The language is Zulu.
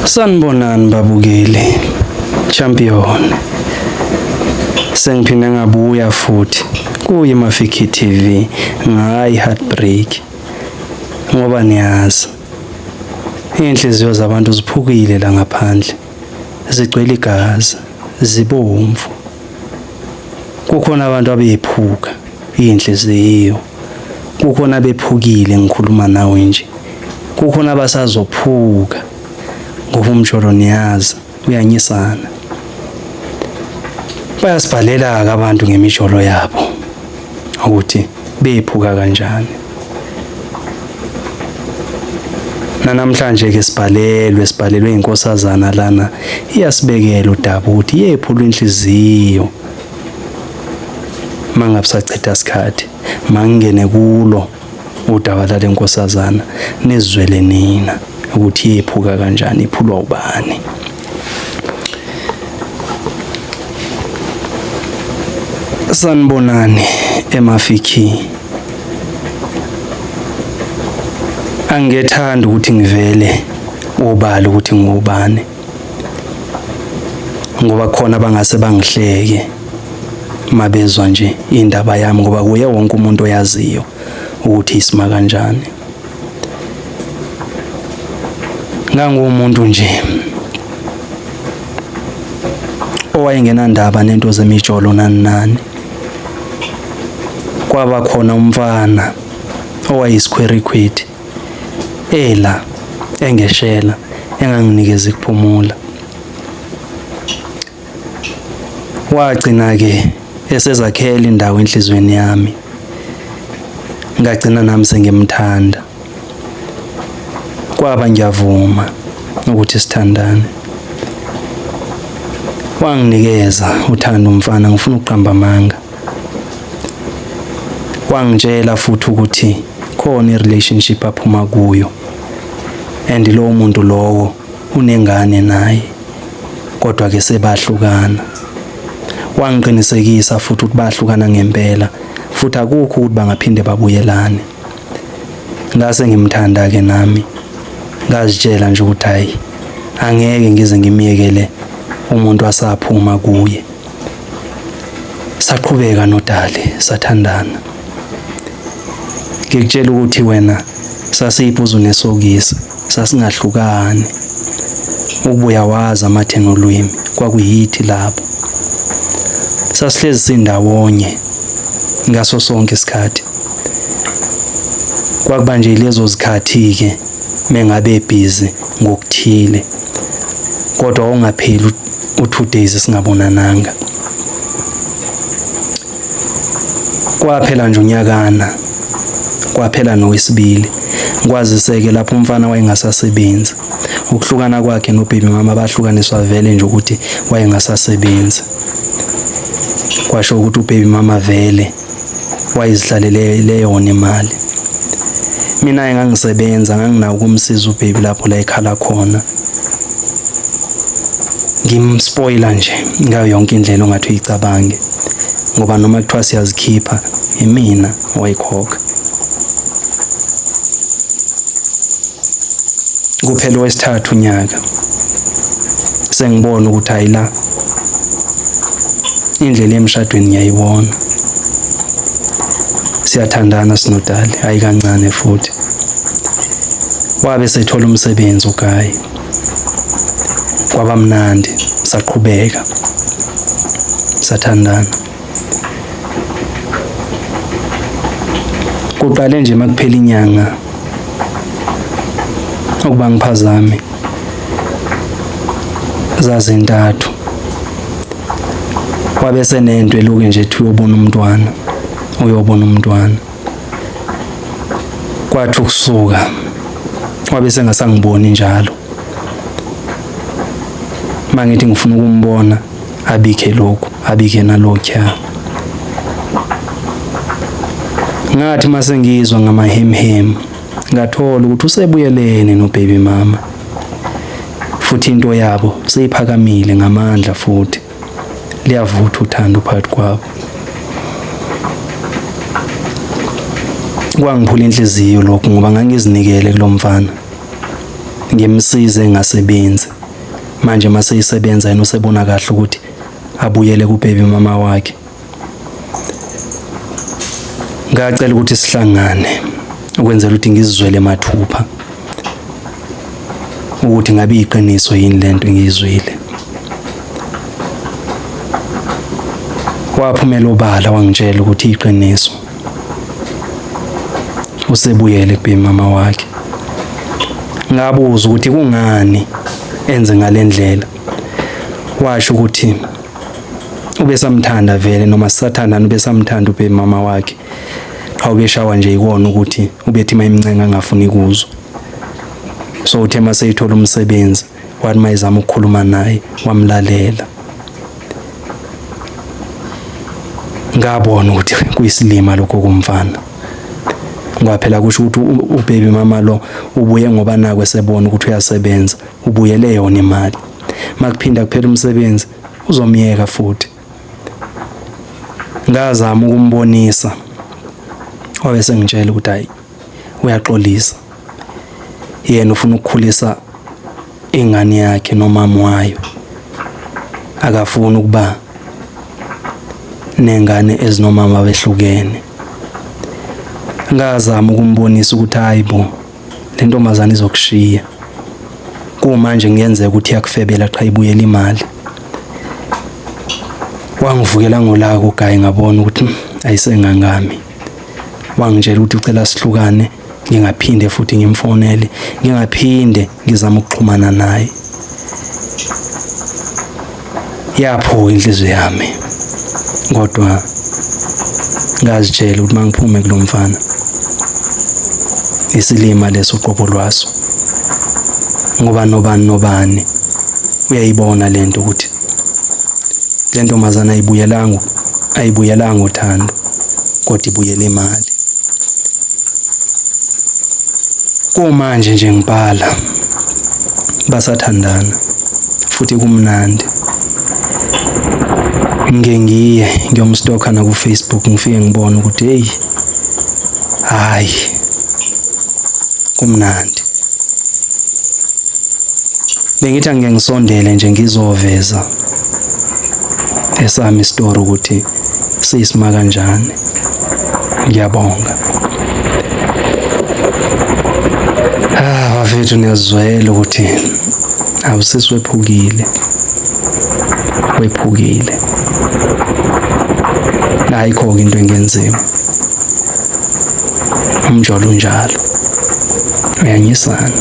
Sanibonani babukeli champion. Sengiphinde ngabuya futhi kuyi Mafiki TV ngayi Heartbreak. Ngoba niyazi inhliziyo zabantu ziphukile la ngaphandle. Zigcwele igazi, zibomvu. Kukhona abantu abephuka inhliziyo. Kukhona bephukile ngikhuluma nawe nje. Kukhona abasazophuka. Ngoba umjolo niyazi uyanyisana. Bayasibhalela ke abantu ngemijolo yabo ukuthi bephuka kanjani. Namhlanje ke sibhalelwe inkosazana lana iyasibekela udaba ukuthi yephula inhliziyo. Mangabusachitha isikhathi mangene kulo udaba la lenkosazana nizwele nina ukuthi yephuka kanjani, iphulwa ubani. Sanibonani eMafiki. Angethanda ukuthi ngivele ubali ukuthi ngubani. Ngoba khona bangase bangihleke mabezwa nje indaba yami ngoba kuye wonke umuntu oyaziyo ukuthi isima kanjani. Ngangumuntu nje owayengenandaba nento zemijolo nani. Kwaba khona umfana owayisikhwerikhwethi ela engeshela enganginikeza ukuphumula. Wagcina ke esezakhela indawo enhlizweni yami. Ngagcina nami sengimthanda. Kwaba ngiyavuma ukuthi sithandane. Wanginikeza uthando umfana ngifuna ukuqamba amanga. Wangitshela futhi ukuthi khona irelationship aphuma kuyo. And lo muntu lowo unengane naye. Kodwa ke sebahlukana. Wangiqinisekisa futhi ukuthi bahlukana ngempela futhi akukho ukuthi bangaphinde babuyelane. Ngase ngimthanda ke nami. Ngazitshela nje ukuthi hayi angeke ngize ngimiyekele umuntu asaphuma kuye. Saqhubeka noDali sathandana. Ngikutshela ukuthi wena sasiphuzu nesokisi sasingahlukani. Ubuya wazi amatheni olwimi kwakuyithi lapho. Sasihlezi sindawonye ngaso sonke isikhathi. Kwakuba nje lezo zikhathi ke mengabe busy ngokuthile. Kodwa ungapheli u2 days singabonananga. Kwaphela nje unyakana. Kwaphela nowesibili. Kwaziseke lapho umfana wayengasasebenzi. Ukuhlukana kwakhe nobaby mama bahlukaniswa vele nje ukuthi wayengasasebenzi. Kwasho ukuthi ubaby mama vele wayizihlalele yona imali. Mina engangisebenza nganginawo ukumsiza ubaby lapho la ekhala khona. Ngimspoila nje ngayo yonke indlela ongathi uyicabange. Ngoba noma kuthiwa siyazikhipha imina owayikhokha. Kuphela wesithathu unyaka sengibona ukuthi ayila indlela emshadweni ngiyayibona. Siyathandana sinoDali hayi kancane futhi. Wabe sethola umsebenzi uGayi. Kwaba mnandi saqhubeka sathandana. Kuqale nje makuphela inyanga ukuba ngiphazame zazintathu. Wabe senento eluke nje ethi uyobona umntwana. Kwathi ukusuka wabe sengasangiboni njalo. Mangithi ngifuna ukumbona abikhe lokho abikhe nalokho. Ngathi mase ngizwa ngamahemhem ngathola ukuthi usebuyelene nobaby mama. Futhi into yabo seyiphakamile ngamandla futhi liyavutha uthando phakathi kwabo. Kwangiphula inhliziyo lokho ngoba ngangizinikele kulomfana. Ngimsize engasebenzi manje mase isebenza yena usebona kahle ukuthi abuyele kubaby mama wakhe. Ngacela ukuthi sihlangane ukwenzela ukuthi ngizizwele mathupha ukuthi ngabe iqiniso yini lento ngiyizwile. Waphumela obala wangitshela ukuthi iqiniso usebuyele kubaby mama wakhe. Ngabuza ukuthi kungani enze ngalendlela. Washo ukuthi ubesamthanda vele noma sisathandana ubesamthanda ubaby mama wakhe. Qha ubeshawa nje ikona ukuthi ubethi mayimncenga angafuni kuzwa. So uthe mase ithola umsebenzi wathi mayizama ukukhuluma naye wamlalela. Ngabona ukuthi kuyisilima lokho kumfana. Ngaphela kusho ukuthi ubaby mama lo ubuye ngoba nakwe sebona ukuthi uyasebenza, ubuyele yona imali. Makuphinda kuphela umsebenzi uzomyeka futhi. Ngazama ukumbonisa. Wabese ngitshela ukuthi hayi uyaxolisa. Yena ufuna ukukhulisa ingane yakhe nomama wayo. Akafuni ukuba nengane ezinomama behlukene. Ngazama ukumbonisa ukuthi hayibo le ntombazana izokushiya. Kumanje ngiyenzeka ukuthi yakufebela qha ibuyele imali. Wangivukela ngolaka uGayi ngabona ukuthi ayisengangami. Wangitshela ukuthi ucela sihlukane ngingaphinde futhi ngimfonele, ngingaphinde ngizama ukuxhumana naye. Yapho inhliziyo yami. Kodwa ngazitshela ukuthi mangiphume kulomfana isilima leso uqobo lwaso. Ngoba nobani uyayibona lento ukuthi le ntombazana ayibuyelanga uthando kodwa ibuyela imali. Kumanje nje ngibhala basathandana futhi kumnandi. Ngiyomstalker na ku Facebook ngifike ngibona ukuthi hey hayi kumnandi. Bengithi angeke ngisondele nje ngizoveza esami story ukuthi sisima kanjani. Ngiyabonga. Bafethu niyazwela ukuthi awusisi wephukile. Ayikho into engenziwa. Umjolo unjalo. Uyanyisana.